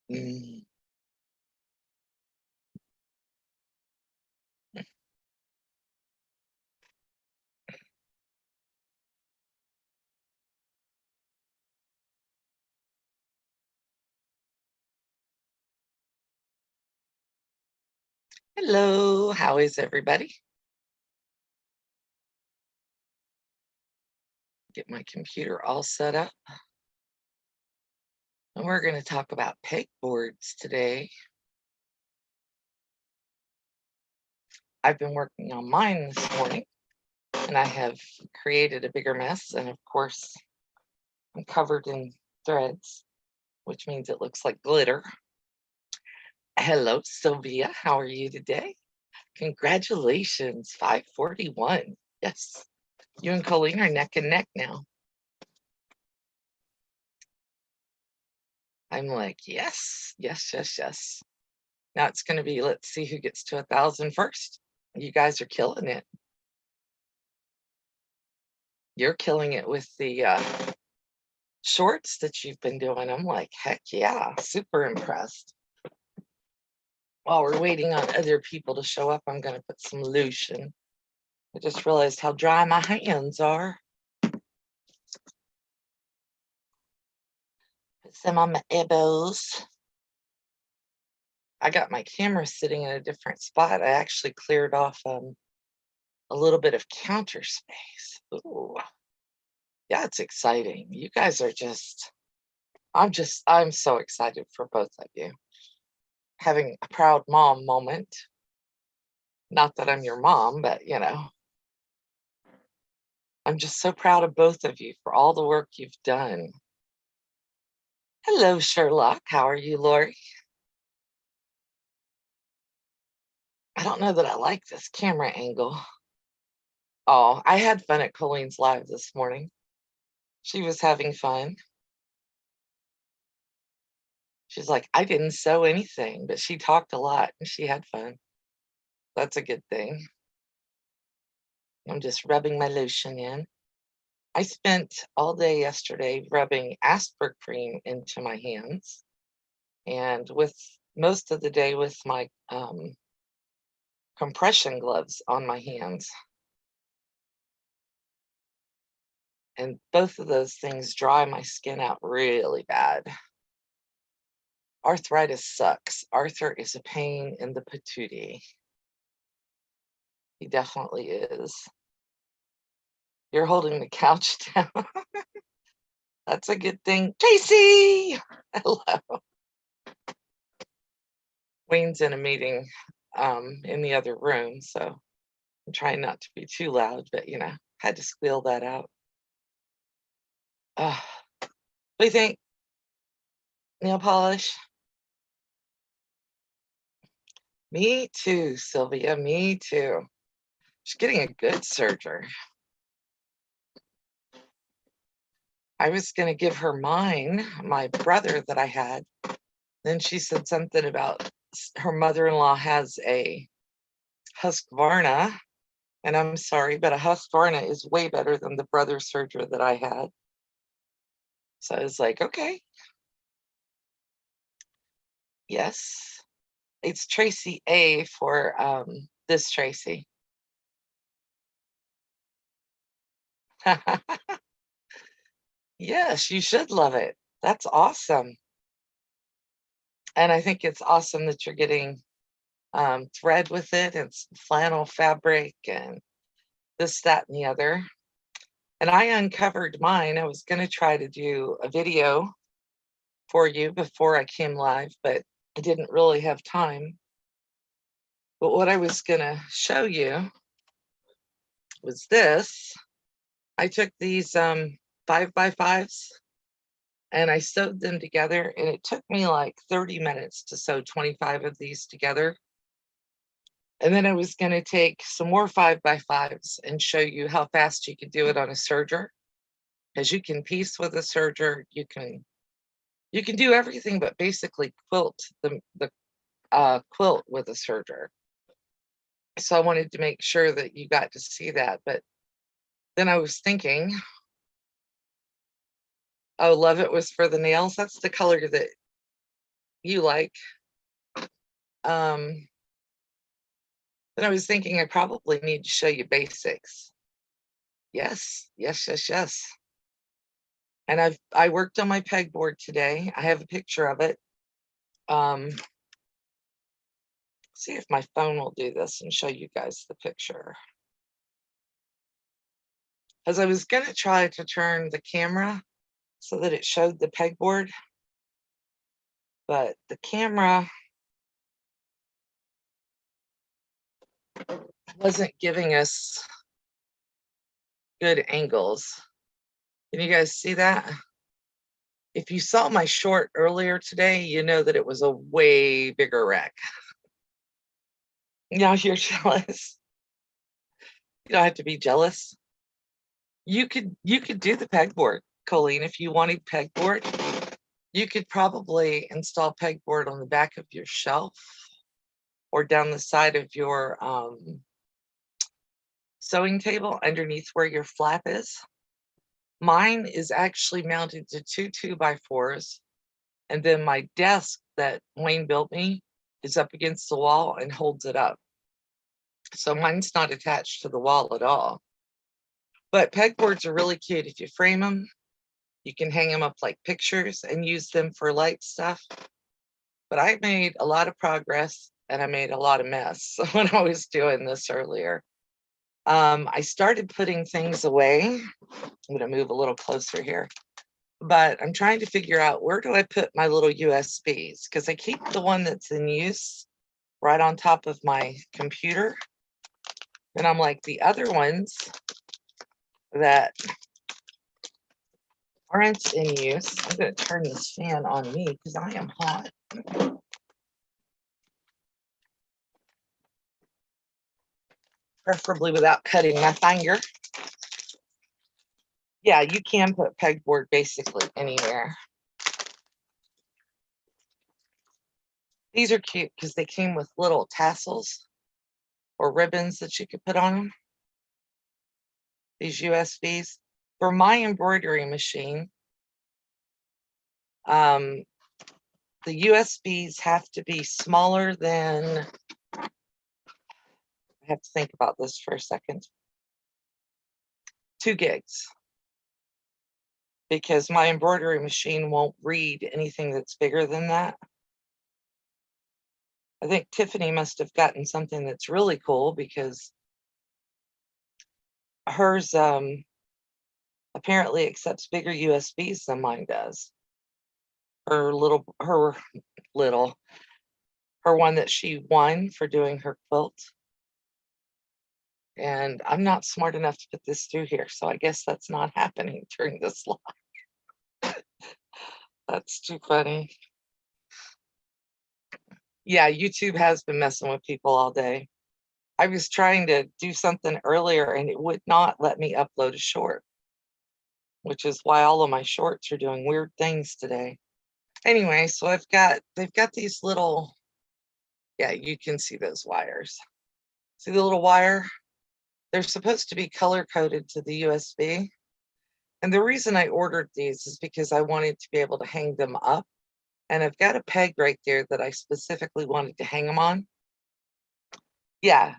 Mm. Hello, how is everybody? Get my computer all set up. And we're going to talk about pegboards today. I've been working on mine this morning and I have created a bigger mess. And of course, I'm covered in threads, which means it looks like glitter. Hello, Sylvia. How are you today? Congratulations, 541. Yes, you and Colleen are neck and neck now. I'm like, yes, yes, yes, yes. Now it's going to be, let's see who gets to 1,000 first. You guys are killing it. You're killing it with the shorts that you've been doing. I'm like, heck yeah, super impressed. While we're waiting on other people to show up, I'm going to put some lotion. I just realized how dry my hands are. Put some on my elbows. I got my camera sitting in a different spot. I actually cleared off a little bit of counter space. Ooh. Yeah, it's exciting. You guys are I'm so excited for both of you. Having a proud mom moment. Not that I'm your mom, but I'm just so proud of both of you for all the work you've done. Hello, Sherlock. How are you, Lori? I don't know that I like this camera angle. Oh, I had fun at Colleen's Live this morning. She was having fun. She's like, I didn't sew anything, but she talked a lot and she had fun. That's a good thing. I'm just rubbing my lotion in. I spent all day yesterday rubbing Asper-Cream into my hands, and with most of the day with my compression gloves on my hands. And both of those things dry my skin out really bad. Arthritis sucks. Arthur is a pain in the patootie. He definitely is. You're holding the couch down. That's a good thing. Tracy! Hello. Wayne's in a meeting in the other room, so I'm trying not to be too loud, but had to squeal that out. What do you think? Nail polish? Me too, Sylvia, me too. She's getting a good serger. I was going to give her mine, my brother that I had. Then she said something about her mother-in-law has a Husqvarna. And I'm sorry, but a Husqvarna is way better than the brother serger that I had. So I was like, okay. Yes. It's Tracy A for this Tracy. Yes, you should love it. That's awesome. And I think it's awesome that you're getting thread with it. It's flannel fabric and this, that, and the other. And I uncovered mine. I was going to try to do a video for you before I came live, but I didn't really have time. But what I was going to show you was this. I took these 5x5s and I sewed them together, and it took me like 30 minutes to sew 25 of these together. And then I was going to take some more 5x5s and show you how fast you could do it on a serger. Because you can piece with a serger, you can do everything but basically quilt the quilt with a serger. So I wanted to make sure that you got to see that. But then I was thinking, oh, Love It was for the nails. That's the color that you like. Um, then I was thinking I probably need to show you basics. Yes, yes, yes, yes. And I worked on my pegboard today. I have a picture of it. See if my phone will do this and show you guys the picture. As I was gonna try to turn the camera so that it showed the pegboard, but the camera wasn't giving us good angles. Can you guys see that? If you saw my short earlier today, you know that it was a way bigger wreck. Now you're jealous. You don't have to be jealous. You could do the pegboard, Colleen, if you wanted pegboard. You could probably install pegboard on the back of your shelf or down the side of your sewing table underneath where your flap is. Mine is actually mounted to two 2x4s, and then my desk that Wayne built me is up against the wall and holds it up. So mine's not attached to the wall at all. But pegboards are really cute. If you frame them, you can hang them up like pictures and use them for light stuff. But I made a lot of progress and I made a lot of mess when I was doing this earlier. I started putting things away. I'm going to move a little closer here, but I'm trying to figure out where do I put my little USBs, because I keep the one that's in use right on top of my computer. And I'm like, the other ones that aren't in use, I'm going to turn this fan on me because I am hot. Preferably without cutting my finger. Yeah, you can put pegboard basically anywhere. These are cute because they came with little tassels or ribbons that you could put on them. These USBs. For my embroidery machine, the USBs have to be smaller than, I have to think about this for a second, 2 gigs. Because my embroidery machine won't read anything that's bigger than that. I think Tiffany must have gotten something that's really cool because hers apparently accepts bigger USBs than mine does. Her one that she won for doing her quilt. And I'm not smart enough to put this through here, so I guess that's not happening during this live. That's too funny. Yeah, YouTube has been messing with people all day. I was trying to do something earlier and it would not let me upload a short, which is why all of my shorts are doing weird things today. Anyway, so they've got these little, yeah, you can see those wires. See the little wire? They're supposed to be color coded to the USB. And the reason I ordered these is because I wanted to be able to hang them up. And I've got a peg right there that I specifically wanted to hang them on. Yeah,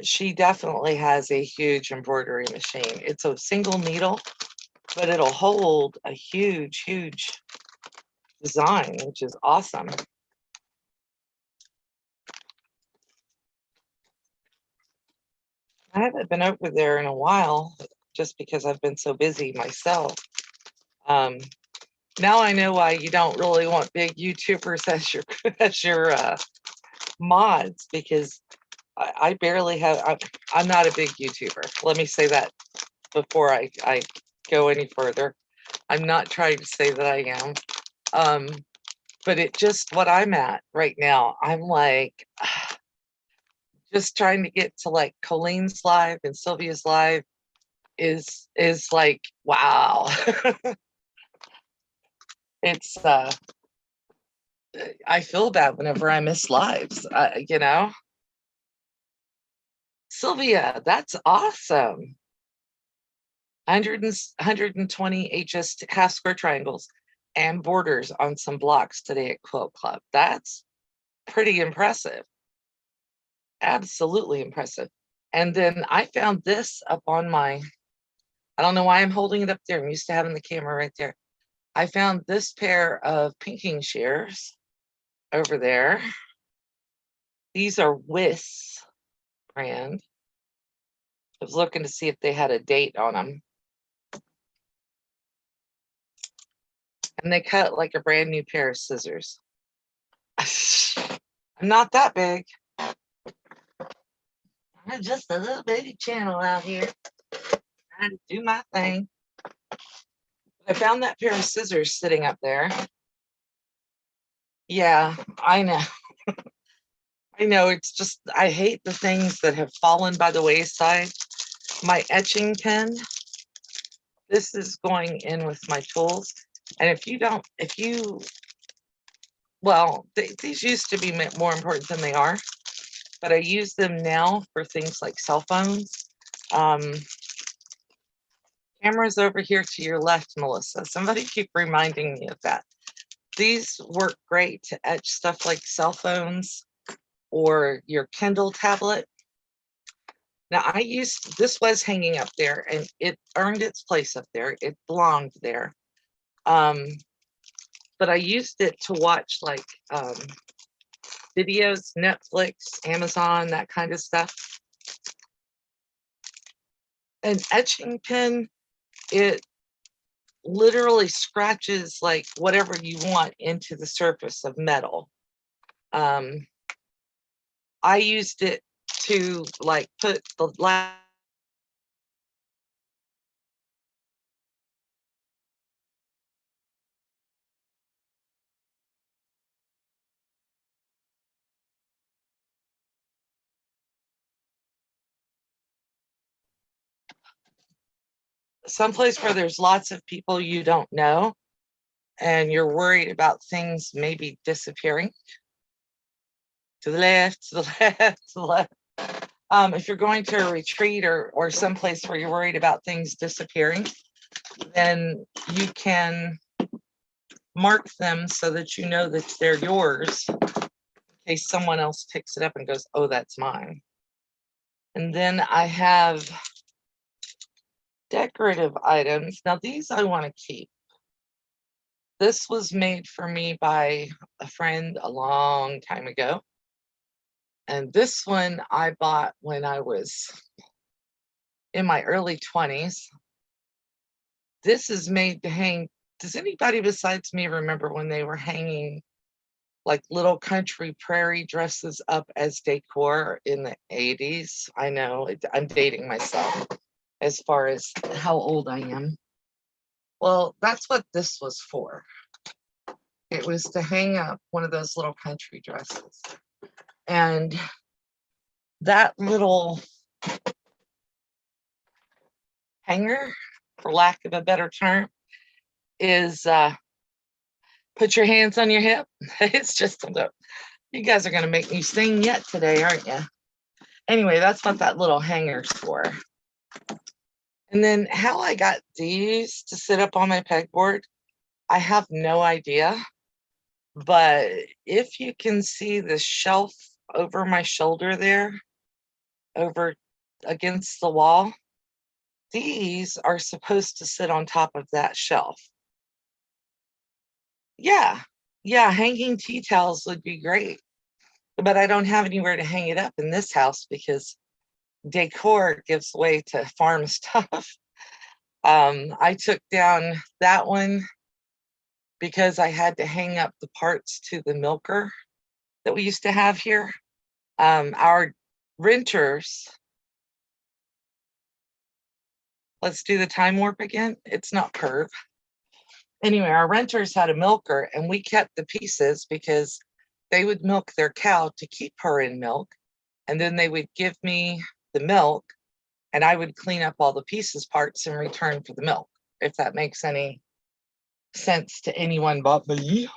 she definitely has a huge embroidery machine. It's a single needle, but it'll hold a huge, huge design, which is awesome. I haven't been over there in a while just because I've been so busy myself. Now I know why you don't really want big YouTubers as your mods, because I barely have, I'm not a big YouTuber. Let me say that before I go any further. I'm not trying to say that I am. But it just, what I'm at right now, I'm like, just trying to get to like Colleen's live and Sylvia's live is like, wow. It's, I feel bad whenever I miss lives, you know? Sylvia, that's awesome. 120 HS half square triangles. and borders on some blocks today at Quilt Club. That's pretty impressive. Absolutely impressive. And then I found this up on my, I don't know why I'm holding it up there. I'm used to having the camera right there. I found this pair of pinking shears over there. These are Wiss brand. I was looking to see if they had a date on them. And they cut like a brand new pair of scissors. I'm not that big. I'm just a little baby channel out here trying to do my thing. I found that pair of scissors sitting up there. Yeah, I know. I know, it's just, I hate the things that have fallen by the wayside. My etching pen, this is going in with my tools. And if you, well, these used to be more important than they are, but I use them now for things like cell phones. Cameras over here to your left, Melissa. Somebody keep reminding me of that. These work great to etch stuff like cell phones or your Kindle tablet. Now this was hanging up there and it earned its place up there. It belonged there. But I used it to watch like videos, Netflix, Amazon, that kind of stuff. An etching pen, it literally scratches like whatever you want into the surface of metal. I used it to like put the last someplace where there's lots of people you don't know and you're worried about things maybe disappearing. To the left, to the left, to the left. If you're going to a retreat or someplace where you're worried about things disappearing, then you can mark them so that you know that they're yours in case someone else picks it up and goes, oh, that's mine. And then I have decorative items. Now these I want to keep. This was made for me by a friend a long time ago. And this one I bought when I was in my early 20s. This is made to hang. Does anybody besides me remember when they were hanging like little country prairie dresses up as decor in the 80s? I know, I'm dating myself as far as how old I am. Well, that's what this was for. It was to hang up one of those little country dresses. And that little hanger, for lack of a better term, is put your hands on your hip. It's just, you guys are going to make me sing yet today, aren't you? Anyway, that's what that little hanger's for. And then how I got these to sit up on my pegboard, I have no idea. But if you can see the shelf over my shoulder there, over against the wall, these are supposed to sit on top of that shelf. Yeah, hanging tea towels would be great. But I don't have anywhere to hang it up in this house because decor gives way to farm stuff. I took down that one because I had to hang up the parts to the milker that we used to have here. Our renters, let's do the time warp again. It's not curve. Anyway, our renters had a milker and we kept the pieces because they would milk their cow to keep her in milk. And then they would give me the milk and I would clean up all the pieces parts in return for the milk, if that makes any sense to anyone but me.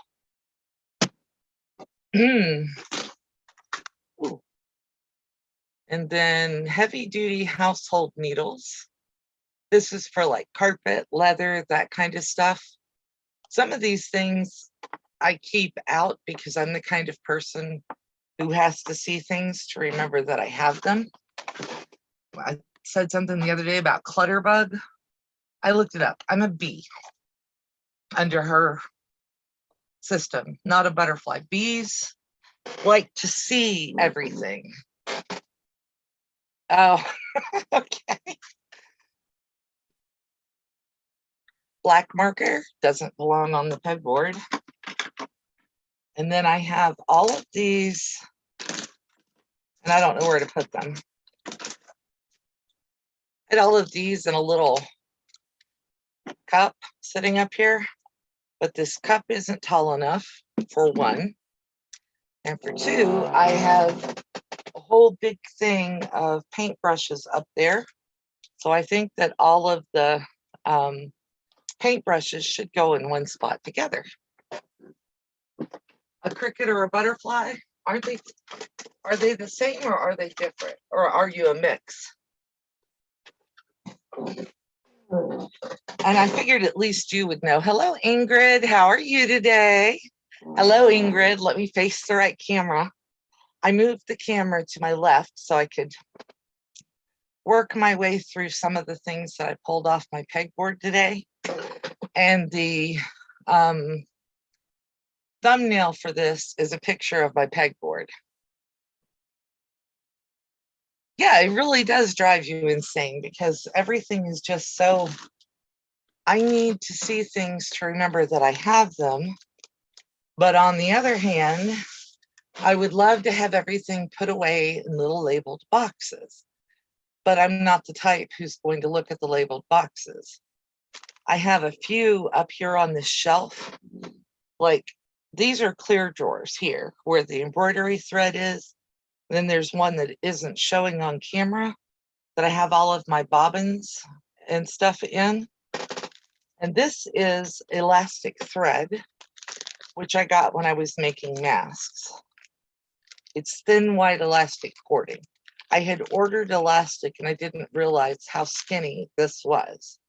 And then heavy duty household needles. This is for like carpet, leather, that kind of stuff. Some of these things I keep out because I'm the kind of person who has to see things to remember that I have them. I said something the other day about clutterbug. I looked it up. I'm a bee under her system, not a butterfly. Bees like to see everything. Oh, okay. Black marker doesn't belong on the pegboard. And then I have all of these, and I don't know where to put them. I had all of these in a little cup sitting up here, but this cup isn't tall enough, for one. And for two, I have a whole big thing of paintbrushes up there. So I think that all of the paintbrushes should go in one spot together. A cricket or a butterfly, are they the same or are they different? Or are you a mix? And I figured at least you would know. Hello, Ingrid. How are you today? Hello, Ingrid. Let me face the right camera. I moved the camera to my left so I could work my way through some of the things that I pulled off my pegboard today. And the thumbnail for this is a picture of my pegboard. Yeah, it really does drive you insane because everything is just so, I need to see things to remember that I have them. But on the other hand, I would love to have everything put away in little labeled boxes, but I'm not the type who's going to look at the labeled boxes. I have a few up here on this shelf, like these are clear drawers here where the embroidery thread is. Then there's one that isn't showing on camera that I have all of my bobbins and stuff in. And this is elastic thread, which I got when I was making masks. It's thin white elastic cording. I had ordered elastic and I didn't realize how skinny this was.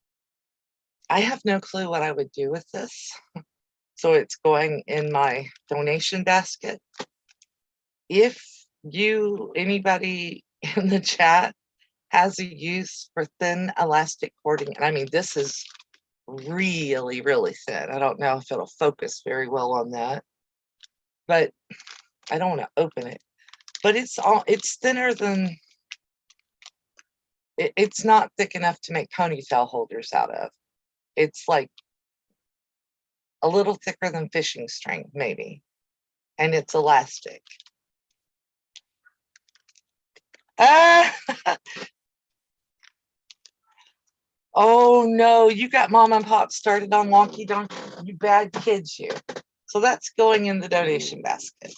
I have no clue what I would do with this. So it's going in my donation basket. If anybody in the chat has a use for thin elastic cording, and I mean, this is really, really thin. I don't know if it'll focus very well on that, but I don't want to open it. But it's thinner than, it's not thick enough to make ponytail holders out of. It's like a little thicker than fishing string, maybe. And it's elastic. Ah! Oh no, you got mom and pop started on wonky donkey. You bad kids, you. So that's going in the donation basket.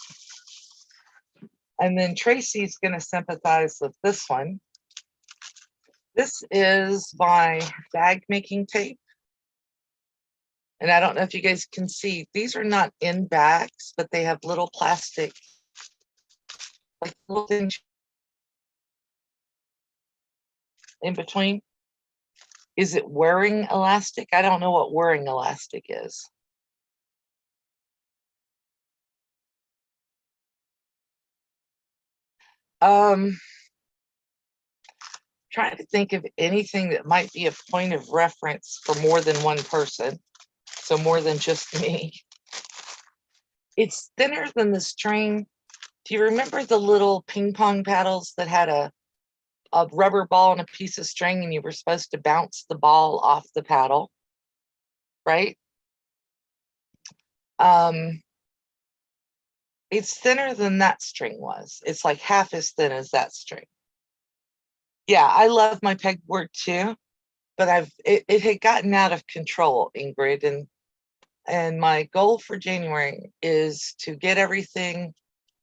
And then Tracy's going to sympathize with this one. This is my bag making tape. And I don't know if you guys can see, these are not in bags, but they have little plastic, like little things in between. Is it wearing elastic? I don't know what wearing elastic is. Trying to think of anything that might be a point of reference for more than one person. So more than just me. It's thinner than the string. Do you remember the little ping pong paddles that had a rubber ball and a piece of string and you were supposed to bounce the ball off the paddle, right? It's thinner than that string was. It's like half as thin as that string. Yeah, I love my pegboard too, but it had gotten out of control, Ingrid, and my goal for January is to get everything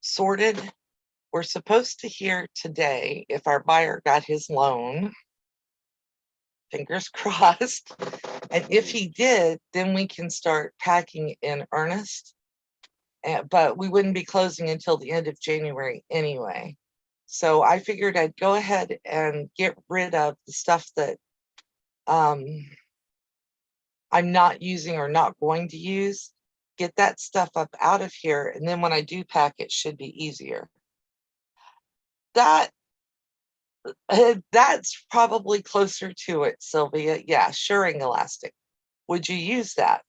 sorted. We're supposed to hear today if our buyer got his loan. Fingers crossed. And if he did, then we can start packing in earnest. But we wouldn't be closing until the end of January anyway. So I figured I'd go ahead and get rid of the stuff that I'm not using or not going to use. Get that stuff up out of here, and then when I do pack, it should be easier. That that's probably closer to it, Sylvia. Yeah, shirring elastic. Would you use that?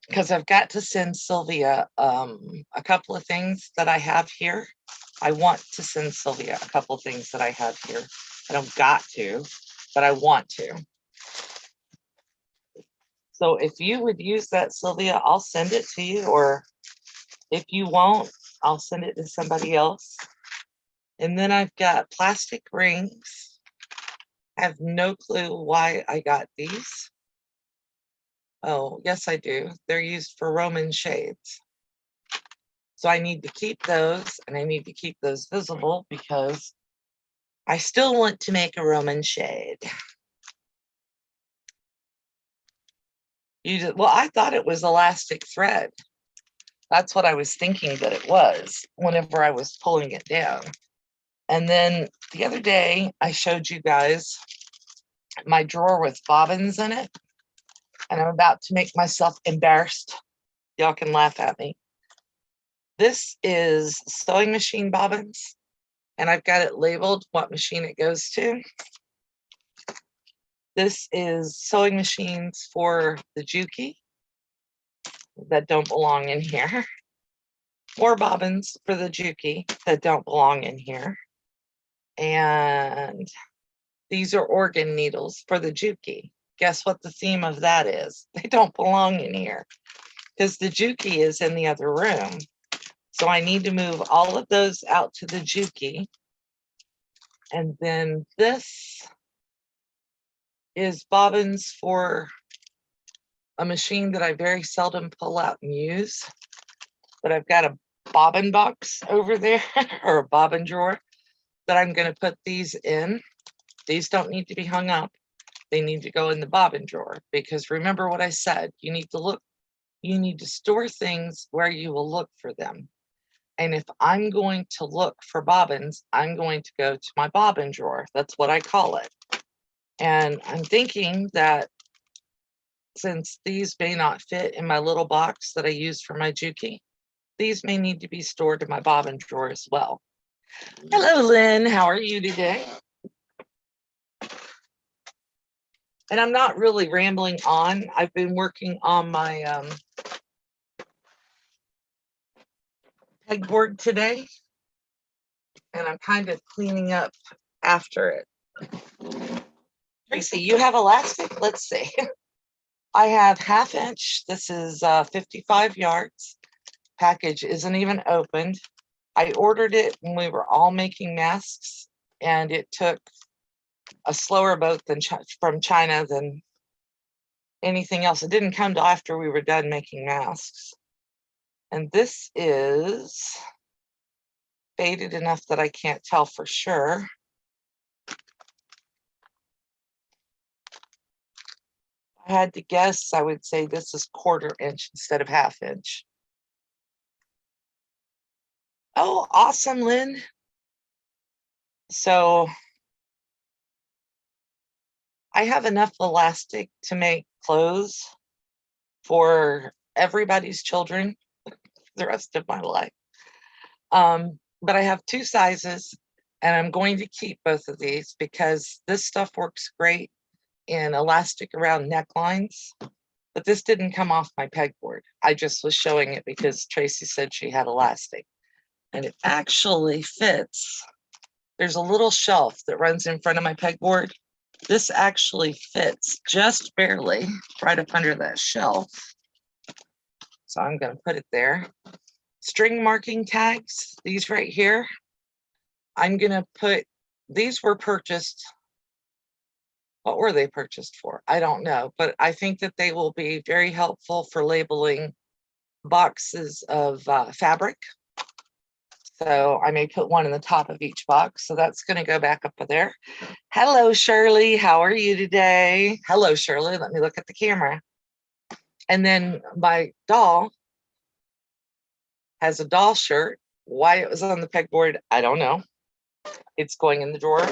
Because I've got to send Sylvia a couple of things that I have here. I want to send Sylvia a couple of things that I have here. I don't got to, but I want to. So if you would use that, Sylvia, I'll send it to you, or if you won't, I'll send it to somebody else. And then I've got plastic rings. I have no clue why I got these. Oh, yes, I do. They're used for Roman shades. So I need to keep those, and I need to keep those visible because I still want to make a Roman shade. Well, I thought it was elastic thread. That's what I was thinking that it was whenever I was pulling it down. And then the other day, I showed you guys my drawer with bobbins in it, and I'm about to make myself embarrassed. Y'all can laugh at me. This is sewing machine bobbins, and I've got it labeled what machine it goes to. This is sewing machines for the Juki that don't belong in here. More bobbins for the Juki that don't belong in here. And these are organ needles for the Juki. Guess what the theme of that is? They don't belong in here because the Juki is in the other room. So I need to move all of those out to the Juki. And then this is bobbins for a machine that I very seldom pull out and use. But I've got a bobbin box over there, or a bobbin drawer, that I'm going to put these in. These don't need to be hung up. They need to go in the bobbin drawer, because remember what I said, you need to store things where you will look for them. And if I'm going to look for bobbins, I'm going to go to my bobbin drawer. That's what I call it. And I'm thinking that since these may not fit in my little box that I use for my Juki, these may need to be stored in my bobbin drawer as well. Hello, Lynn. How are you today? And I'm not really rambling on. I've been working on my pegboard today, and I'm kind of cleaning up after it. Tracy, you have elastic? Let's see. I have 1/2 inch. This is 55 yards. Package isn't even opened. I ordered it when we were all making masks, and it took a slower boat than from China than anything else. It didn't come till after we were done making masks. And this is faded enough that I can't tell for sure. I had to guess, I would say this is 1/4 inch instead of 1/2 inch. Oh, awesome, Lynn. So I have enough elastic to make clothes for everybody's children the rest of my life. But I have 2 sizes, and I'm going to keep both of these because this stuff works great in elastic around necklines. But this didn't come off my pegboard. I just was showing it because Tracy said she had elastic. And it actually fits. There's a little shelf that runs in front of my pegboard. This actually fits just barely right up under that shelf. So I'm going to put it there. String marking tags, these right here. I'm going to put, these were purchased. What were they purchased for? I don't know, but I think that they will be very helpful for labeling boxes of fabric. So I may put one in the top of each box. So that's going to go back up there. Hello, Shirley. How are you today? Hello, Shirley. Let me look at the camera. And then my doll has a doll shirt. Why it was on the pegboard, I don't know. It's going in the drawer.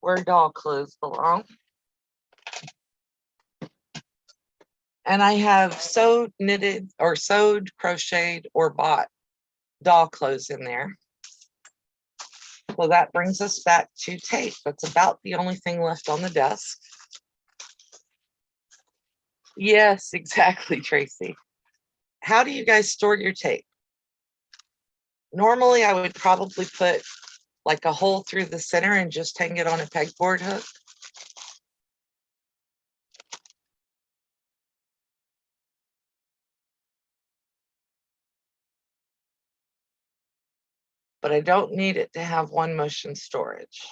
where doll clothes belong. And I have sewed, knitted, or sewed, crocheted, or bought doll clothes in there. So that brings us back to tape. That's about the only thing left on the desk. Yes, exactly, Tracy. How do you guys store your tape? Normally, I would probably put like a hole through the center and just hang it on a pegboard hook. But I don't need it to have one motion storage.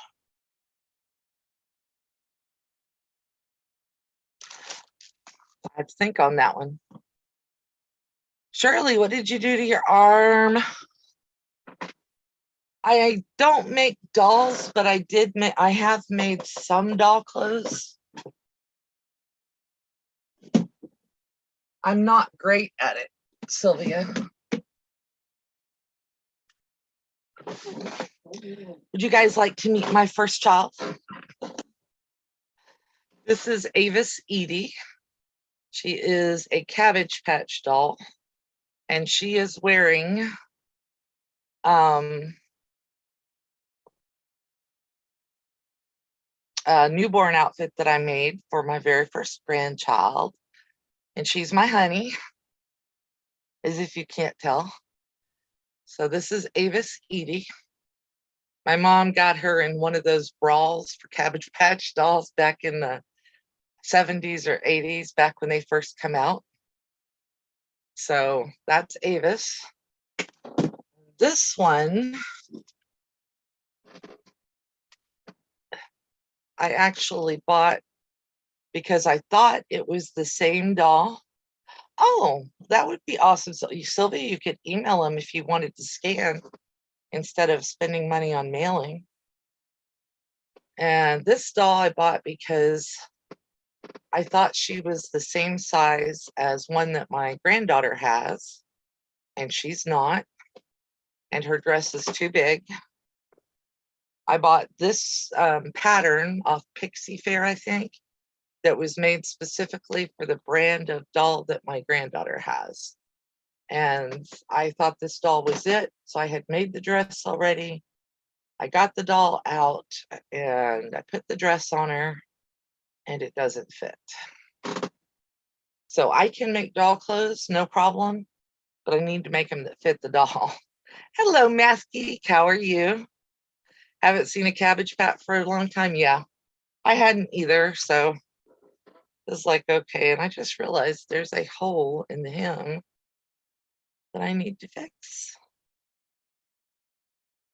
I'd think on that one. Shirley, what did you do to your arm? I don't make dolls, but I have made some doll clothes. I'm not great at it, Sylvia. Would you guys like to meet my first child? This is Avis Edie. She is a Cabbage Patch doll, and she is wearing a newborn outfit that I made for my very first grandchild. And she's my honey, as if you can't tell. So this is Avis Edie. My mom got her in one of those brawls for Cabbage Patch dolls back in the 70s or 80s, back when they first come out. So that's Avis. This one, I actually bought because I thought it was the same doll. Oh, that would be awesome. So Sylvia, you could email them if you wanted to scan instead of spending money on mailing. And this doll I bought because I thought she was the same size as one that my granddaughter has, and she's not. And her dress is too big. I bought this pattern off Pixie Fair, I think, that was made specifically for the brand of doll that my granddaughter has. And I thought this doll was it. So I had made the dress already. I got the doll out and I put the dress on her and it doesn't fit. So I can make doll clothes, no problem, but I need to make them that fit the doll. Hello, Math Geek, how are you? Haven't seen a Cabbage Patch for a long time. Yeah, I hadn't either. So it was like, okay. And I just realized there's a hole in the hem that I need to fix.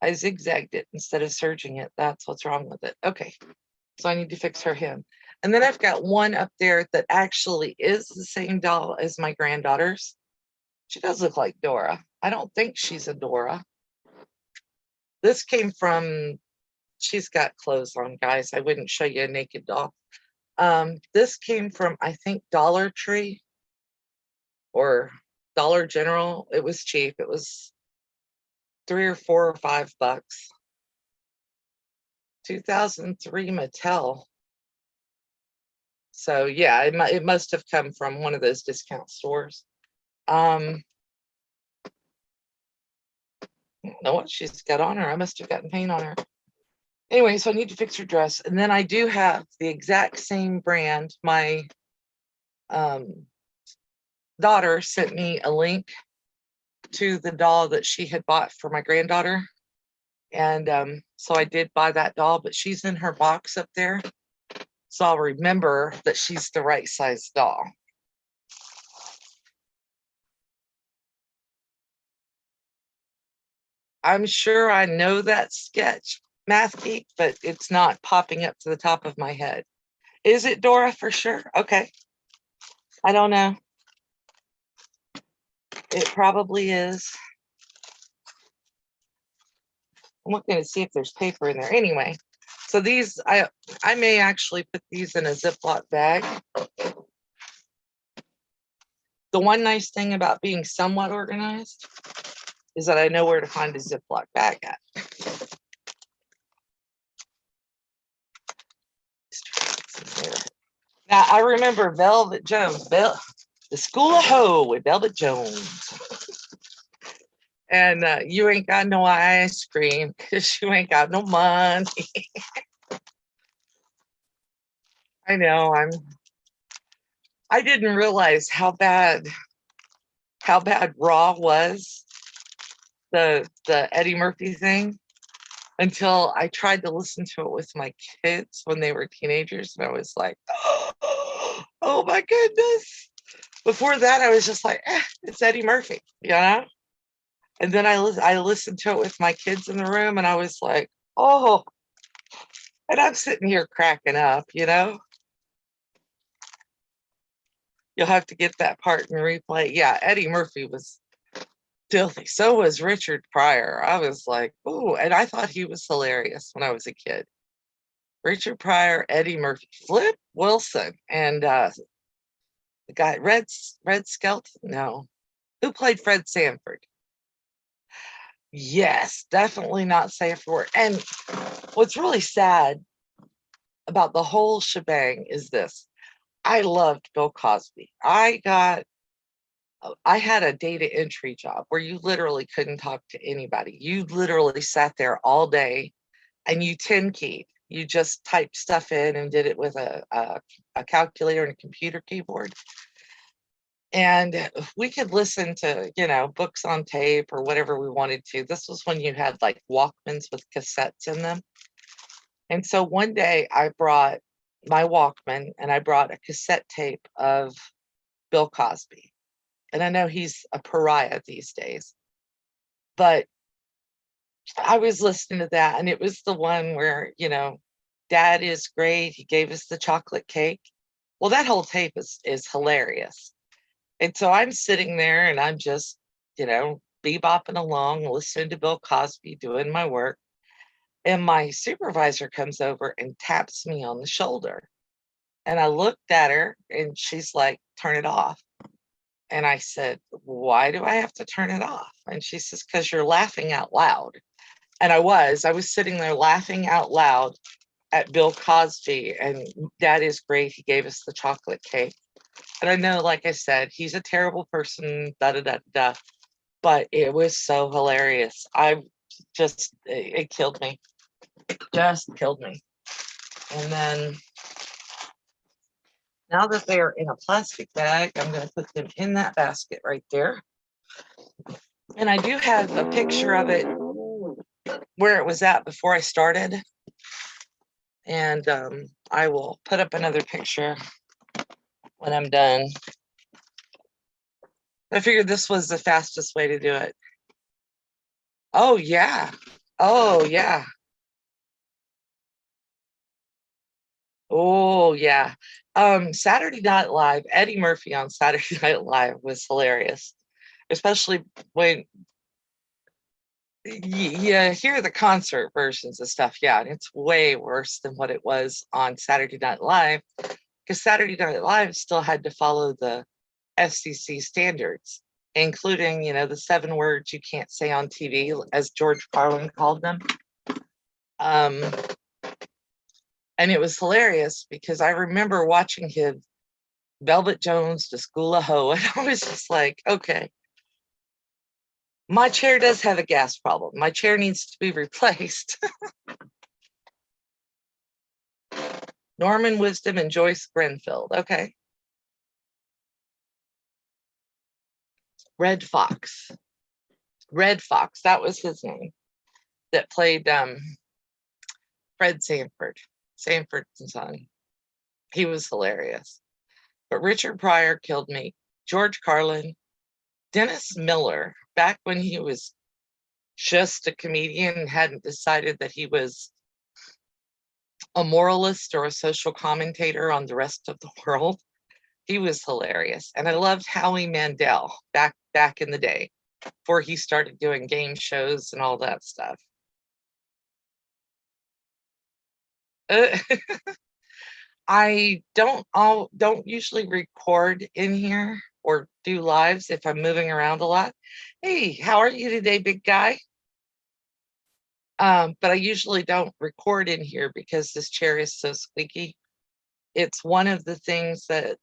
I zigzagged it instead of serging it. That's what's wrong with it. Okay, so I need to fix her hem. And then I've got one up there that actually is the same doll as my granddaughter's. She does look like Dora. I don't think she's a Dora. This came from, she's got clothes on, guys. I wouldn't show you a naked doll. This came from, I think, Dollar Tree or Dollar General. It was cheap. It was $3 or $4 or $5. 2003 Mattel. So yeah, it must have come from one of those discount stores. I don't know what she's got on her. I must have gotten paint on her. Anyway, so I need to fix her dress. And then I do have the exact same brand. My daughter sent me a link to the doll that she had bought for my granddaughter. And so I did buy that doll, but she's in her box up there. So I'll remember that she's the right size doll. I'm sure I know that sketch, Math Geek, but it's not popping up to the top of my head. Is it Dora for sure? Okay. I don't know. It probably is. I'm looking to see if there's paper in there. Anyway, so these, I may actually put these in a Ziploc bag. The one nice thing about being somewhat organized is that I know where to find a Ziploc bag at. Yeah, I remember Velvet Jones, the School of Ho with Velvet Jones. And you ain't got no ice cream because you ain't got no money. I know. I didn't realize how bad Raw was, the Eddie Murphy thing, until I tried to listen to it with my kids when they were teenagers, and I was like, oh my goodness. Before that, I was just like, it's Eddie Murphy, you know? And then I listened to it with my kids in the room, and I was like, oh, and I'm sitting here cracking up, you know? You'll have to get that part in replay. Yeah, Eddie Murphy was filthy. So was Richard Pryor. I was like, oh, and I thought he was hilarious when I was a kid. Richard Pryor, Eddie Murphy, Flip Wilson, and the guy Red Skelton. No, who played Fred Sanford? Yes, definitely not safe for work. And what's really sad about the whole shebang is this: I loved Bill Cosby. I had a data entry job where you literally couldn't talk to anybody. You literally sat there all day and you 10 keyed. You just typed stuff in and did it with a calculator and a computer keyboard. And we could listen to, books on tape or whatever we wanted to. This was when you had like Walkmans with cassettes in them. And so one day I brought my Walkman and I brought a cassette tape of Bill Cosby. And I know he's a pariah these days, but I was listening to that, and it was the one where, Dad is great. He gave us the chocolate cake. Well, that whole tape is hilarious. And so I'm sitting there and I'm just, bebopping along, listening to Bill Cosby, doing my work. And my supervisor comes over and taps me on the shoulder. And I looked at her and she's like, turn it off. And I said, why do I have to turn it off? And she says, because you're laughing out loud. And I was sitting there laughing out loud at Bill Cosby, and Dad is great. He gave us the chocolate cake. And I know, like I said, he's a terrible person, da da da da. But it was so hilarious. It killed me. It just killed me. And then now that they're in a plastic bag, I'm going to put them in that basket right there. And I do have a picture of it where it was at before I started. And I will put up another picture when I'm done. I figured this was the fastest way to do it. Oh, yeah. Oh, yeah. Oh, yeah. Saturday Night Live, Eddie Murphy on Saturday Night Live was hilarious, especially when you hear the concert versions of stuff. Yeah, and it's way worse than what it was on Saturday Night Live, because Saturday Night Live still had to follow the FCC standards, including, the 7 words you can't say on TV, as George Carlin called them. And it was hilarious because I remember watching him, Velvet Jones to School of Ho, and I was just like, okay, my chair does have a gas problem. My chair needs to be replaced. Norman Wisdom and Joyce Grenfell. Okay. Red Fox. Red Fox, that was his name, that played Fred Sanford, Sanford's son. He was hilarious. But Richard Pryor killed me. George Carlin, Dennis Miller, back when he was just a comedian and hadn't decided that he was a moralist or a social commentator on the rest of the world. He was hilarious. And I loved Howie Mandel back in the day before he started doing game shows and all that stuff. I don't usually record in here or do lives if I'm moving around a lot. Hey, how are you today, big guy? But I usually don't record in here because this chair is so squeaky. it's one of the things that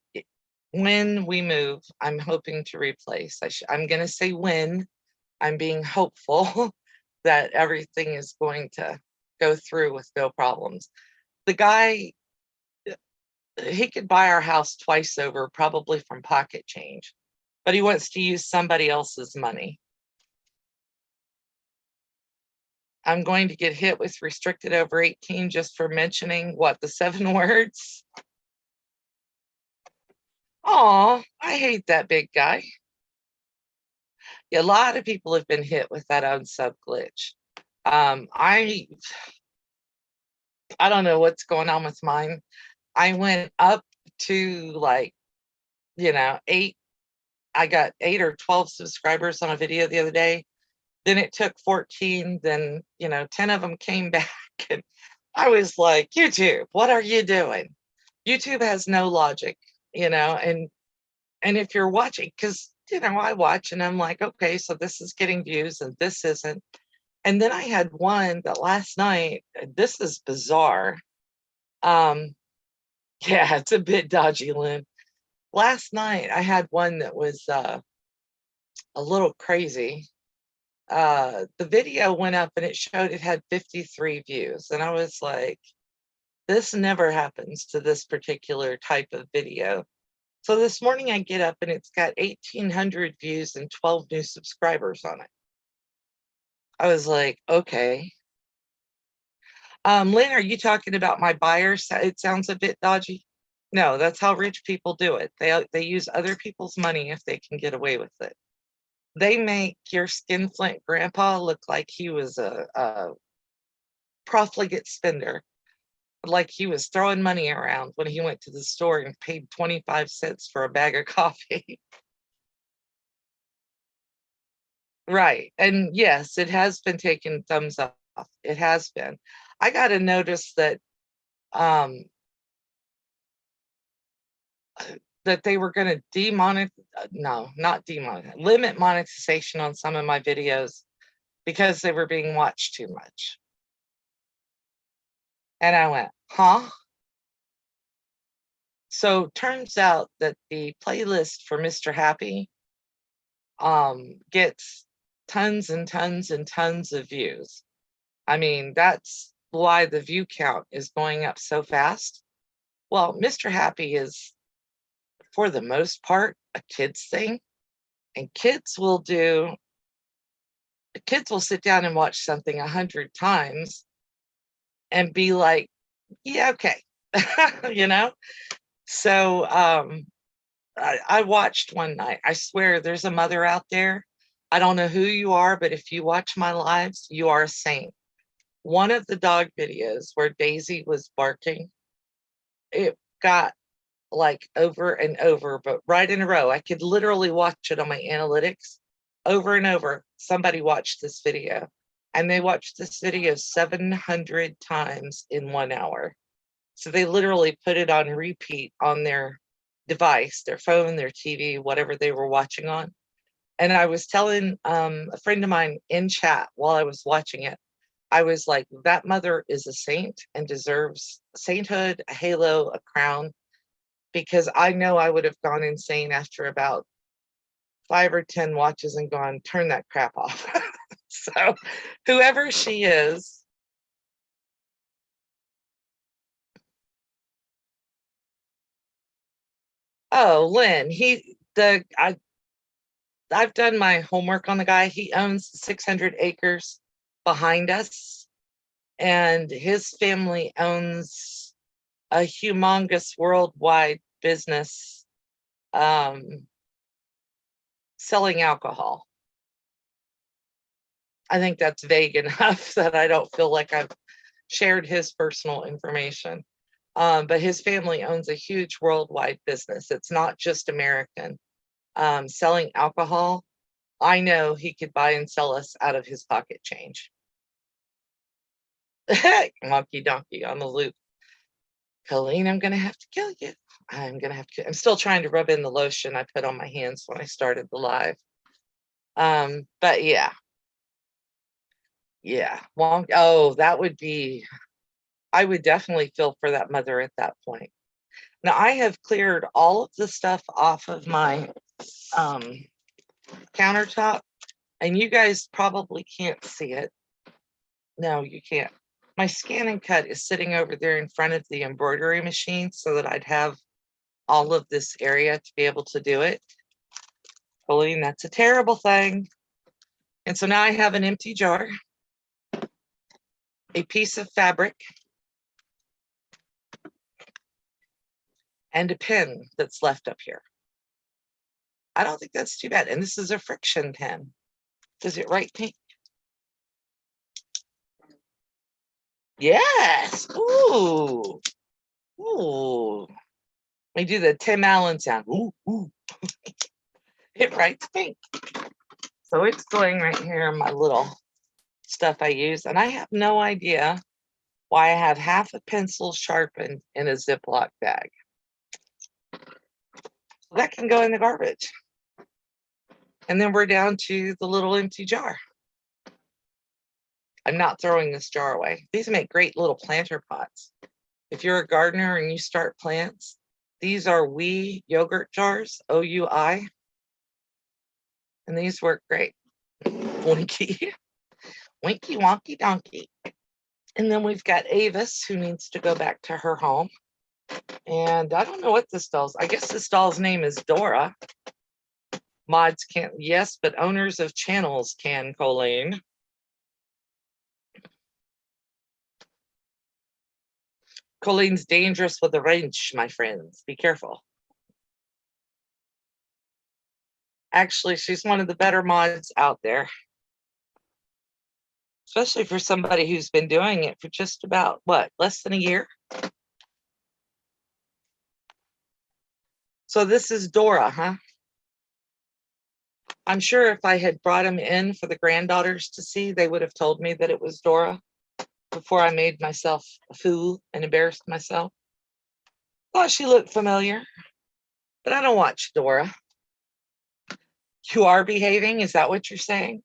when we move, I'm hoping to replace. I'm going to say when. I'm being hopeful that everything is going to go through with no problems. The guy, he could buy our house twice over, probably from pocket change, but he wants to use somebody else's money. I'm going to get hit with restricted over 18 just for mentioning the 7 words. Oh, I hate that big guy. Yeah, a lot of people have been hit with that unsub glitch. I don't know what's going on with mine. I went up to like, 8. I got 8 or 12 subscribers on a video the other day. Then it took 14. Then 10 of them came back, and I was like, YouTube, what are you doing? YouTube has no logic, and if you're watching, because I watch and I'm like, okay, so this is getting views and this isn't. And then I had one that last night, this is bizarre. Yeah, it's a bit dodgy, Lynn. Last night I had one that was a little crazy. The video went up and it showed it had 53 views. And I was like, this never happens to this particular type of video. So this morning I get up and it's got 1,800 views and 12 new subscribers on it. I was like, okay. Lynn, are you talking about my buyers? It sounds a bit dodgy. No, that's how rich people do it. They use other people's money if they can get away with it. They make your skinflint grandpa look like he was a profligate spender, like he was throwing money around when he went to the store and paid 25 cents for a bag of coffee. Right. And yes, it has been taken thumbs up. It has been. I got to notice that um that they were going to limit monetization on some of my videos because they were being watched too much. And I went, huh? So turns out that the playlist for Mr. Happy gets tons and tons and tons of views. I mean, that's why the view count is going up so fast. Well, Mr. Happy is, for the most part, a kids thing. And kids will sit down and watch something 100 times and be like, yeah, okay. So I watched one night. I swear there's a mother out there. I don't know who you are, but if you watch my lives, you are a saint. One of the dog videos where Daisy was barking, it got like over and over, but right in a row. I could literally watch it on my analytics over and over. Somebody watched this video, and they watched this video 700 times in 1 hour. So they literally put it on repeat on their device, their phone, their TV, whatever they were watching on. And I was telling a friend of mine in chat while I was watching it, I was like, that mother is a saint and deserves sainthood, a halo, a crown, because I know I would have gone insane after about 5 or 10 watches and gone, turn that crap off. So whoever she is. Oh, Lynn, I've done my homework on the guy. He owns 600 acres behind us, and his family owns a humongous worldwide business selling alcohol. I think that's vague enough that I don't feel like I've shared his personal information. But his family owns a huge worldwide business. It's not just American. Selling alcohol, I know he could buy and sell us out of his pocket change. Monkey donkey on the loop. Colleen, I'm going to have to kill you. I'm still trying to rub in the lotion I put on my hands when I started the live. But yeah. Oh, that would be, I would definitely feel for that mother at that point. Now I have cleared all of the stuff off of my countertop, and you guys probably can't see it. No, you can't. My scan and cut is sitting over there in front of the embroidery machine so that I'd have all of this area to be able to do it. Pauline, that's a terrible thing. And so now I have an empty jar, a piece of fabric, and a pin that's left up here. I don't think that's too bad. And this is a friction pen. Does it write pink? Yes. Ooh. Ooh. We do the Tim Allen sound. Ooh, ooh. It writes pink. So it's going right here in my little stuff I use. And I have no idea why I have half a pencil sharpened in a Ziploc bag. That can go in the garbage. And then we're down to the little empty jar. I'm not throwing this jar away. These make great little planter pots. If you're a gardener and you start plants, these are Wee yogurt jars, OUI. And these work great. Winky. Winky wonky donkey. And then we've got Avis, who needs to go back to her home. And I don't know what this doll's. I guess this doll's name is Dora. Mods can't, yes, but owners of channels can, Colleen. Colleen's dangerous with a wrench, my friends. Be careful. Actually, she's one of the better mods out there. Especially for somebody who's been doing it for just about, what, less than a year? So this is Dora, huh? I'm sure if I had brought him in for the granddaughters to see, they would have told me that it was Dora before I made myself a fool and embarrassed myself. Thought she looked familiar, but I don't watch Dora. You are behaving? Is that what you're saying?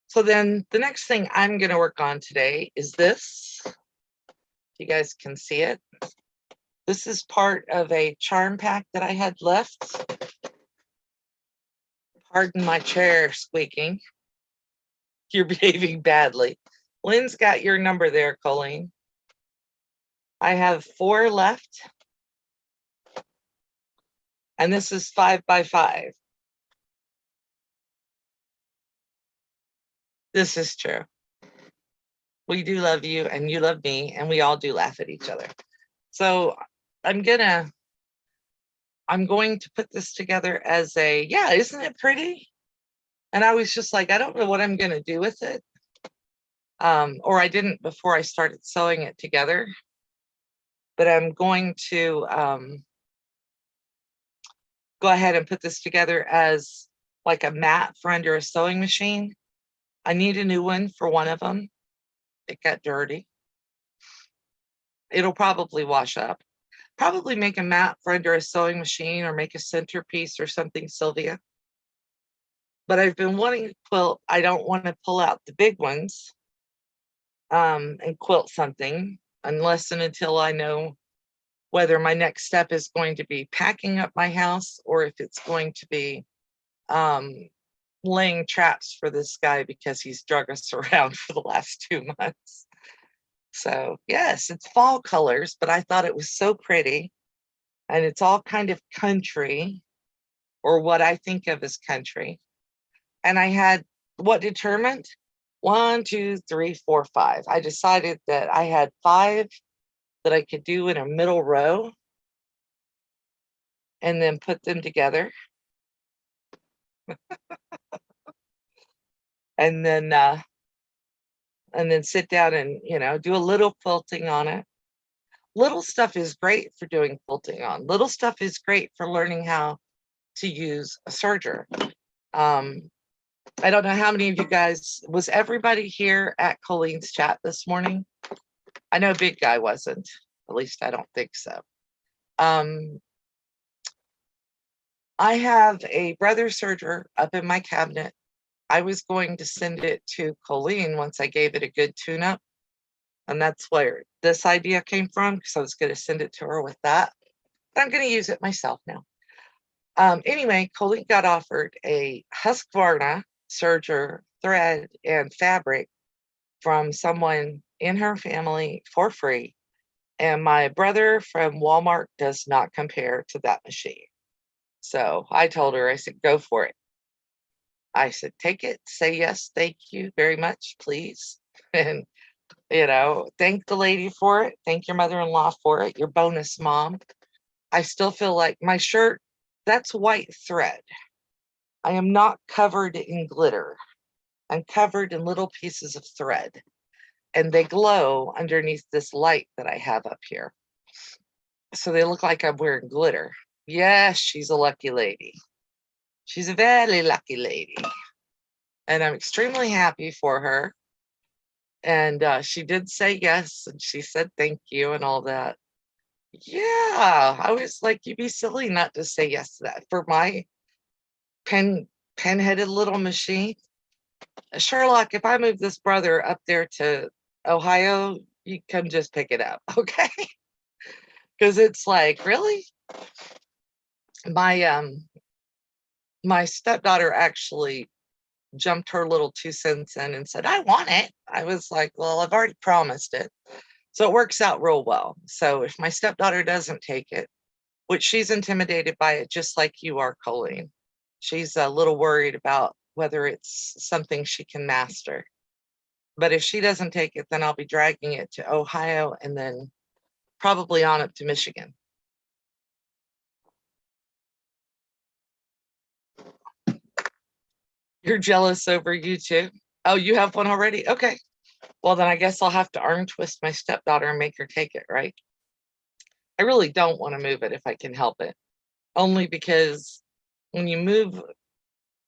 So then the next thing I'm going to work on today is this. You guys can see it. This is part of a charm pack that I had left. Pardon my chair squeaking. You're behaving badly. Lynn's got your number there, Colleen. I have 4 left. And this is 5 by 5. This is true. We do love you and you love me, and we all do laugh at each other. So I'm going to put this together as a, yeah, isn't it pretty? And I was just like, I don't know what I'm going to do with it. Or I didn't before I started sewing it together. But I'm going to go ahead and put this together as like a mat for under a sewing machine. I need a new one for one of them. It got dirty. It'll probably wash up. Probably make a mat for under a sewing machine or make a centerpiece or something, Sylvia. But I've been wanting to quilt. I don't want to pull out the big ones and quilt something unless and until I know whether my next step is going to be packing up my house or if it's going to be laying traps for this guy because he's drug us around for the last 2 months. So yes, it's fall colors, but I thought it was so pretty. And it's all kind of country, or what I think of as country. And I had what determined? 1, 2, 3, 4, 5. I decided that I had 5 that I could do in a middle row and then put them together. And then sit down and, do a little quilting on it. Little stuff is great for doing quilting on. Little stuff is great for learning how to use a serger. I don't know how many of you guys, was everybody here at Colleen's chat this morning? I know Big Guy wasn't, at least I don't think so. I have a brother serger up in my cabinet. I was going to send it to Colleen once I gave it a good tune-up. And that's where this idea came from, because I was going to send it to her with that. But I'm going to use it myself now. Anyway, Colleen got offered a Husqvarna serger thread and fabric from someone in her family for free. And my brother from Walmart does not compare to that machine. So I told her, I said, go for it. I said, take it, say yes, thank you very much, please. And, thank the lady for it. Thank your mother-in-law for it, your bonus mom. I still feel like my shirt, that's white thread. I am not covered in glitter. I'm covered in little pieces of thread, and they glow underneath this light that I have up here. So they look like I'm wearing glitter. Yes, she's a lucky lady. She's a very lucky lady. And I'm extremely happy for her. And she did say yes, and she said thank you and all that. Yeah, I was like, you'd be silly not to say yes to that for my pen-headed little machine. Sherlock, if I move this brother up there to Ohio, you come just pick it up, okay? Because it's like, really? My stepdaughter actually jumped her little 2 cents in and said, I want it. I was like, well, I've already promised it. So it works out real well. So if my stepdaughter doesn't take it, which she's intimidated by it, just like you are, Colleen, she's a little worried about whether it's something she can master. But if she doesn't take it, then I'll be dragging it to Ohio and then probably on up to Michigan. You're jealous over you too? Oh, you have one already? Okay. Well, then I guess I'll have to arm twist my stepdaughter and make her take it, right? I really don't want to move it if I can help it. Only because when you move,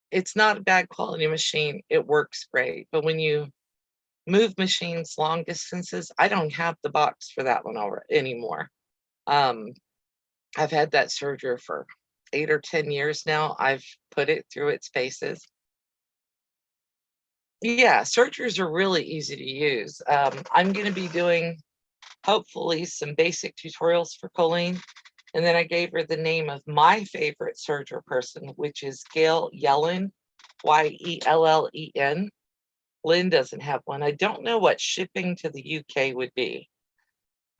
it's not a bad quality machine. It works great. But when you move machines long distances, I don't have the box for that one anymore. I've had that serger for 8 or 10 years now. I've put it through its paces. Yeah, sergers are really easy to use. I'm going to be doing hopefully some basic tutorials for Colleen. And then I gave her the name of my favorite serger person, which is Gail Yellen, Yellen. Lynn doesn't have one. I don't know what shipping to the UK would be.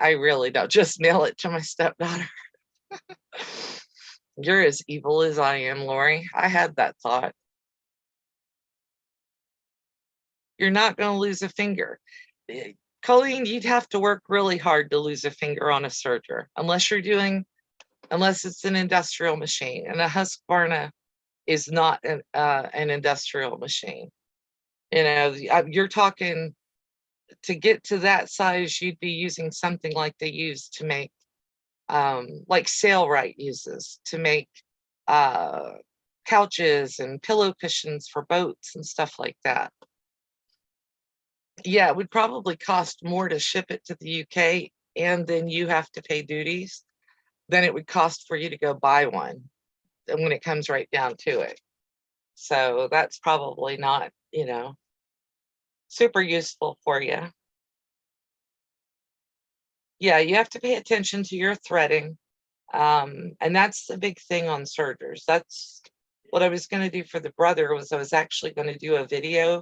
I really don't. Just mail it to my stepdaughter. You're as evil as I am, Lori. I had that thought. You're not going to lose a finger. Colleen, you'd have to work really hard to lose a finger on a serger, unless it's an industrial machine. And a Husqvarna is not an industrial machine. You're talking, to get to that size, you'd be using something like they use to make, like Sailrite uses to make couches and pillow cushions for boats and stuff like that. Yeah, it would probably cost more to ship it to the UK, and then you have to pay duties, than it would cost for you to go buy one when it comes right down to it. So that's probably not, super useful for you. Yeah, you have to pay attention to your threading. And that's the big thing on sergers. That's what I was going to do for the brother. Was I was actually going to do a video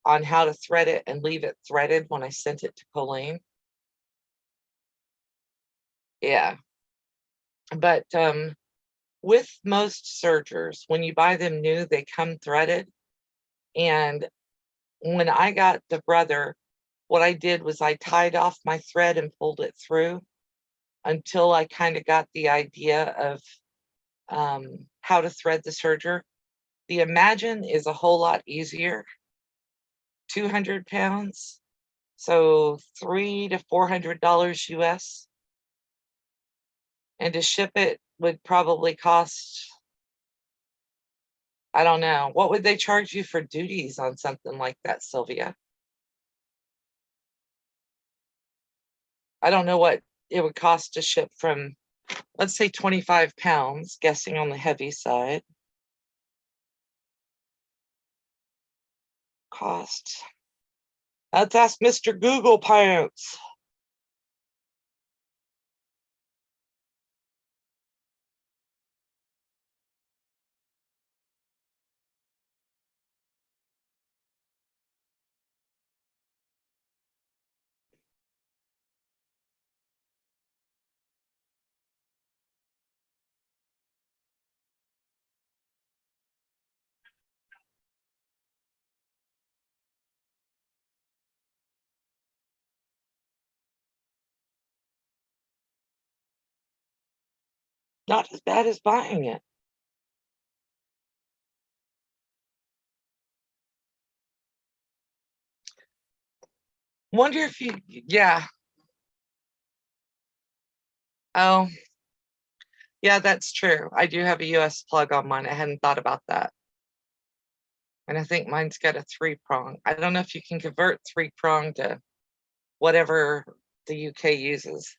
on how to thread it and leave it threaded when I sent it to Colleen. Yeah. But with most sergers, when you buy them new, they come threaded. And when I got the brother, what I did was I tied off my thread and pulled it through until I kind of got the idea of how to thread the serger. The Imagine is a whole lot easier, 200 pounds, so $300 to $400 US. And to ship it would probably cost, I don't know, what would they charge you for duties on something like that, Sylvia? I don't know what it would cost to ship from, let's say 25 pounds, guessing on the heavy side. Cost. Let's ask Mr. Google Pants. Not as bad as buying it. Wonder if you, yeah. Oh, yeah, that's true. I do have a US plug on mine. I hadn't thought about that. And I think mine's got a 3-prong. I don't know if you can convert 3-prong to whatever the UK uses.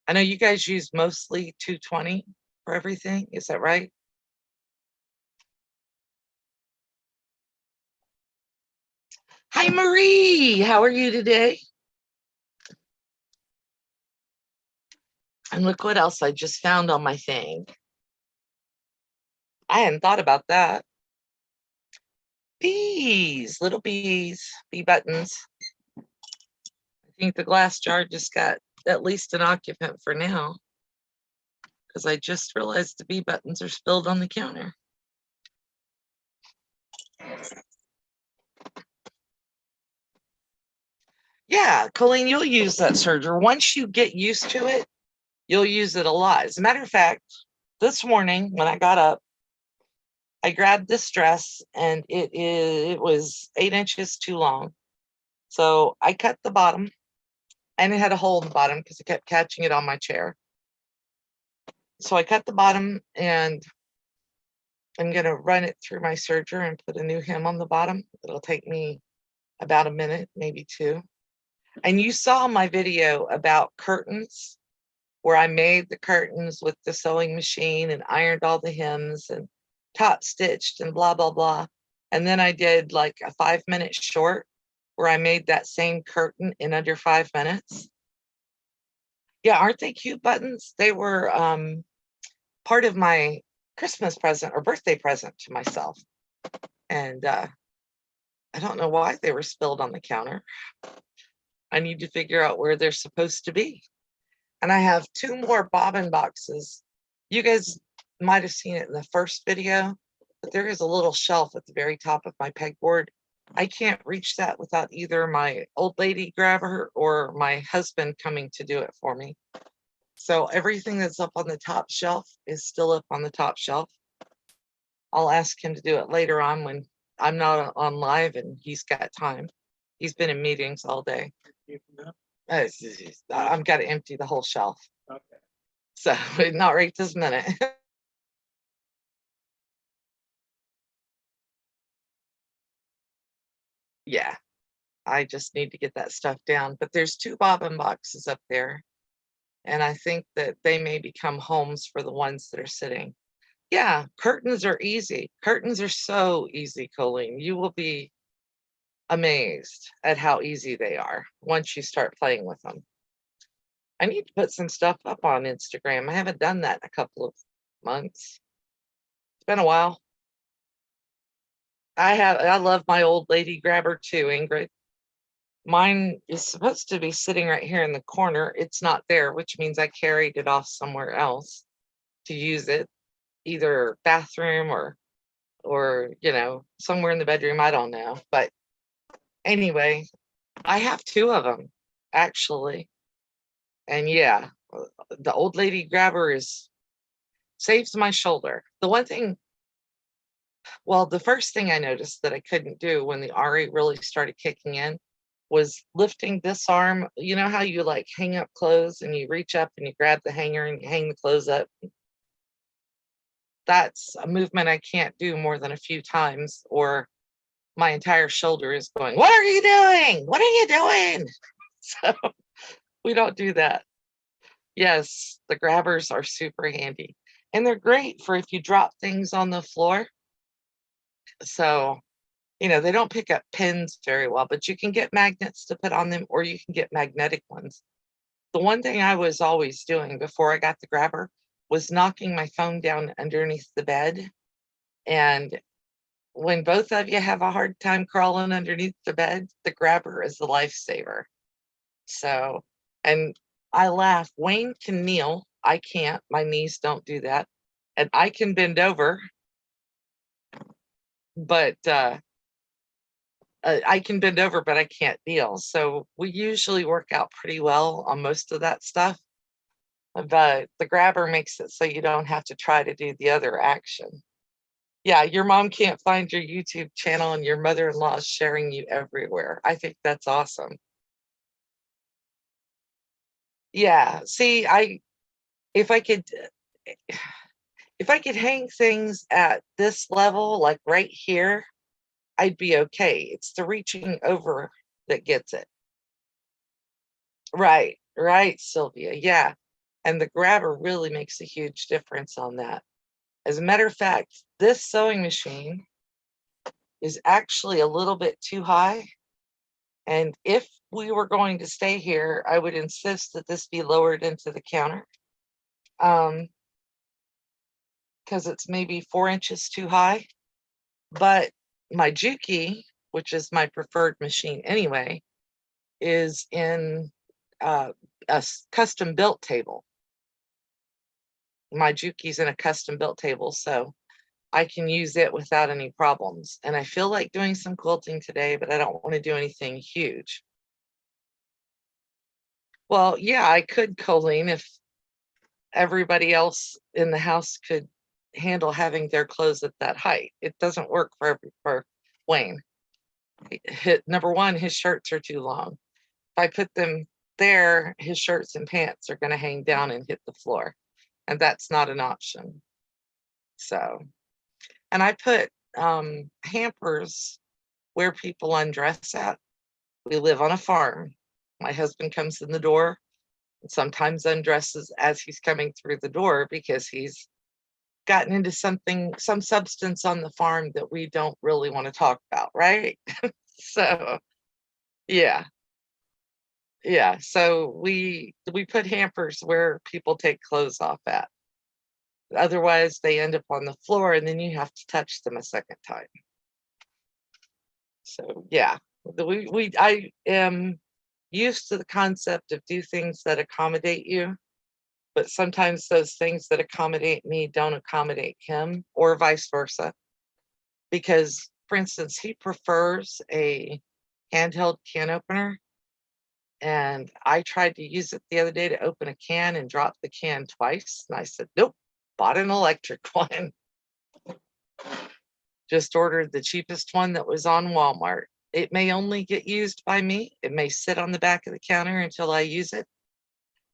I know you guys use mostly 220 for everything. Is that right? Hi, Marie. How are you today? And look what else I just found on my thing. I hadn't thought about that. Bees, little bees, bee buttons. I think the glass jar just got at least an occupant for now, because I just realized the bee buttons are spilled on the counter. Yeah, Colleen, you'll use that serger. Once you get used to it, you'll use it a lot. As a matter of fact, this morning when I got up, I grabbed this dress and it was 8 inches too long. So I cut the bottom, and it had a hole in the bottom because I kept catching it on my chair. So I cut the bottom, and I'm gonna run it through my serger and put a new hem on the bottom. It'll take me about a minute, maybe 2. And you saw my video about curtains, where I made the curtains with the sewing machine and ironed all the hems and top stitched and blah, blah, blah. And then I did like a 5-minute short where I made that same curtain in under 5 minutes. Yeah, aren't they cute buttons? They were part of my Christmas present or birthday present to myself. And I don't know why they were spilled on the counter. I need to figure out where they're supposed to be. And I have 2 more bobbin boxes. You guys might have seen it in the first video, but there is a little shelf at the very top of my pegboard. I can't reach that without either my old lady grabber or my husband coming to do it for me. So everything that's up on the top shelf is still up on the top shelf. I'll ask him to do it later on when I'm not on live and he's got time. He's been in meetings all day. I'm got to empty the whole shelf. Okay. So not right this minute. Yeah, I just need to get that stuff down. But there's 2 bobbin boxes up there, and I think that they may become homes for the ones that are sitting. Yeah, curtains are easy. Curtains are so easy, Colleen. You will be amazed at how easy they are once you start playing with them. I need to put some stuff up on Instagram. I haven't done that in a couple of months. It's been a while. I love my old lady grabber too, Ingrid. Mine is supposed to be sitting right here in the corner. It's not there, which means I carried it off somewhere else to use it, either bathroom or somewhere in the bedroom. I don't know. But anyway, I have 2 of them actually. And yeah, the old lady grabber saves my shoulder. The one thing, well, the first thing I noticed that I couldn't do when the RA really started kicking in was lifting this arm. You know how you like hang up clothes and you reach up and you grab the hanger and you hang the clothes up? That's a movement I can't do more than a few times, or my entire shoulder is going, "What are you doing? What are you doing?" So we don't do that. Yes, the grabbers are super handy. And they're great for if you drop things on the floor. So They don't pick up pins very well, but you can get magnets to put on them, or you can get magnetic ones. The one thing I was always doing before I got the grabber was knocking my phone down underneath the bed. And when both of you have a hard time crawling underneath the bed, the grabber is the lifesaver. So, and I laugh. Wayne can kneel. I can't. My knees don't do that. And I can bend over, but I can bend over, but I can't kneel. So we usually work out pretty well on most of that stuff. But the grabber makes it so you don't have to try to do the other action. Yeah, your mom can't find your YouTube channel and your mother-in-law is sharing you everywhere. I think that's awesome. Yeah, see, if I could if I could hang things at this level, like right here, I'd be okay. It's the reaching over that gets it. Right, Sylvia. Yeah. And the grabber really makes a huge difference on that. As a matter of fact, this sewing machine is actually a little bit too high. And if we were going to stay here, I would insist that this be lowered into the counter. Because it's maybe 4 inches too high. But my Juki, which is my preferred machine anyway, is in a custom built table. My Juki's in a custom built table, so I can use it without any problems. And I feel like doing some quilting today, but I don't want to do anything huge. Well, yeah, I could, Colleen, if everybody else in the house could handle having their clothes at that height. It doesn't work for Wayne. Number one, his shirts are too long. If I put them there, his shirts and pants are going to hang down and hit the floor, and that's not an option. So, and I put hampers where people undress at. We live on a farm. My husband comes in the door and sometimes undresses as he's coming through the door because he's gotten into some substance on the farm that we don't really want to talk about, right? So, yeah. Yeah, so we put hampers where people take clothes off at. Otherwise, they end up on the floor and then you have to touch them a second time. So, yeah, I am used to the concept of do things that accommodate you, but sometimes those things that accommodate me don't accommodate him, or vice versa. Because, for instance, he prefers a handheld can opener. And I tried to use it the other day to open a can and dropped the can twice. And I said, nope, bought an electric one. Just ordered the cheapest one that was on Walmart. It may only get used by me. It may sit on the back of the counter until I use it.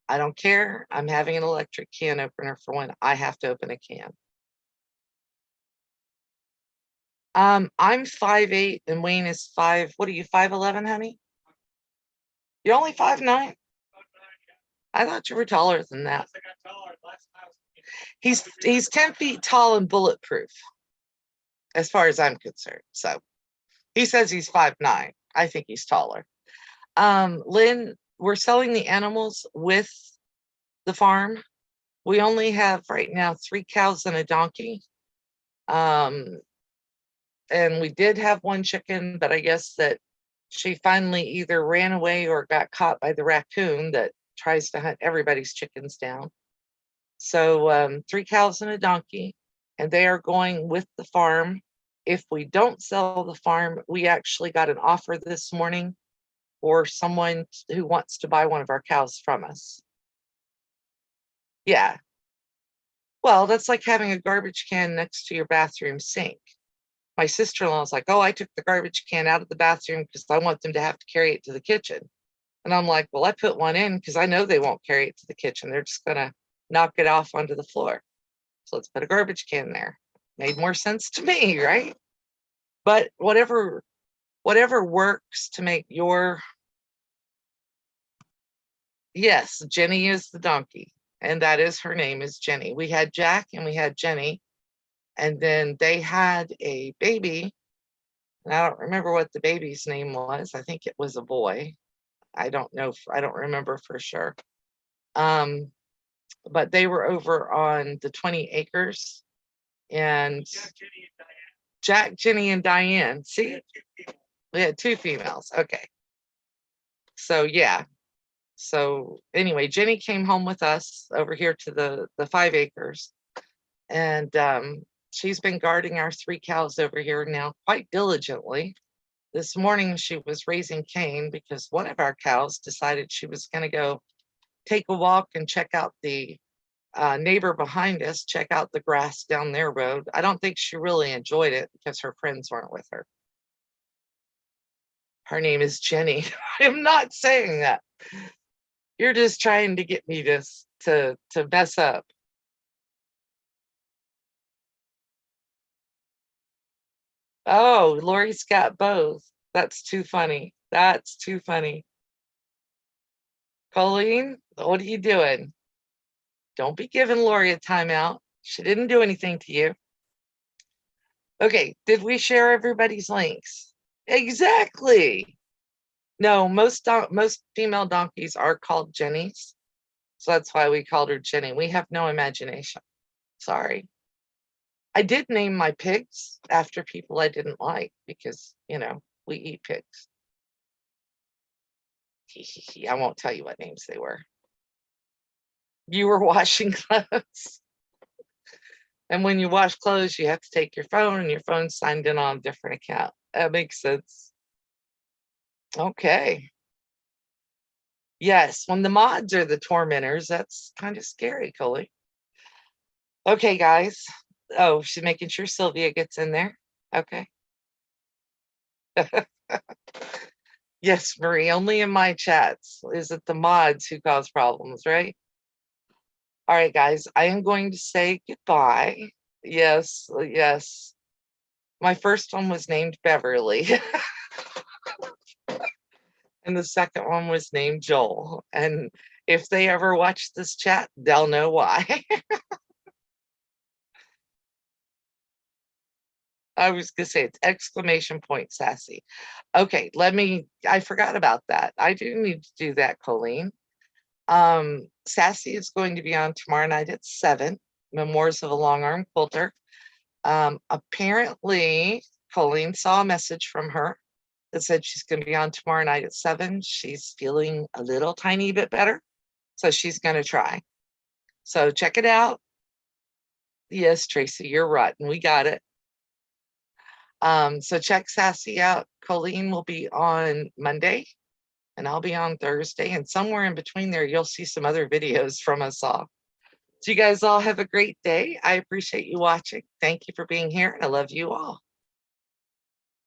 I don't care. I'm having an electric can opener for when I have to open a can. I'm 5'8" and Wayne is 5. What are you, 5'11", honey? You're only 5'9"? I thought you were taller than that. He's 10 feet tall and bulletproof, as far as I'm concerned. So he says he's 5'9". I think he's taller. Lynn, we're selling the animals with the farm. We only have right now 3 cows and a donkey. And we did have 1 chicken, but I guess that she finally either ran away or got caught by the raccoon that tries to hunt everybody's chickens down. So 3 cows and a donkey, and they are going with the farm. If we don't sell the farm, we actually got an offer this morning for someone who wants to buy one of our cows from us. Yeah. Well, that's like having a garbage can next to your bathroom sink. My sister-in-law was like, oh, I took the garbage can out of the bathroom because I want them to have to carry it to the kitchen. And I'm like, well, I put one in because I know they won't carry it to the kitchen. They're just going to knock it off onto the floor. So let's put a garbage can there. Made more sense to me, right? But whatever works to make your... Yes, Jenny is the donkey, and that is her name, is Jenny. We had Jack and we had Jenny, and then they had a baby And I don't remember what the baby's name was. I think it was a boy. I don't know. I don't remember for sure. But they were over on the 20 acres, and Jack, Jenny, and Diane. See, we had 2 females. Okay. So yeah. So anyway, Jenny came home with us over here to the 5 acres, and she's been guarding our 3 cows over here now quite diligently. This morning she was raising Cain because one of our cows decided she was going to go take a walk and check out the neighbor behind us, check out the grass down their road. I don't think she really enjoyed it because her friends weren't with her. Her name is Jenny. I'm not saying that. You're just trying to get me to mess up. Oh, Lori's got both. That's too funny. That's too funny. Colleen, what are you doing? Don't be giving Lori a timeout. She didn't do anything to you. Okay, did we share everybody's links? Exactly. No, most female donkeys are called Jennies. So that's why we called her Jenny. We have no imagination. Sorry. I did name my pigs after people I didn't like because, we eat pigs. I won't tell you what names they were. You were washing clothes. And when you wash clothes, you have to take your phone, and your phone's signed in on a different account. That makes sense. Okay. Yes, when the mods are the tormentors, that's kind of scary, Coley. Okay, guys. Oh, she's making sure Sylvia gets in there. Okay. Yes, Marie, only in my chats. Is it the mods who cause problems, right? All right, guys, I am going to say goodbye. Yes, yes. My first one was named Beverly. And the second one was named Joel. And if they ever watch this chat, they'll know why. I was going to say it's exclamation point sassy. Okay, I forgot about that. I do need to do that, Colleen. Sassy is going to be on tomorrow night at 7, Memoirs of a Long Arm Quilter. Apparently, Colleen saw a message from her that said she's going to be on tomorrow night at 7. She's feeling a little tiny bit better, so she's going to try. So check it out. Yes, Tracy, you're right, and we got it. So check Sassy out. Colleen will be on Monday, and I'll be on Thursday, and somewhere in between there, you'll see some other videos from us all. So you guys all have a great day. I appreciate you watching. Thank you for being here, and I love you all.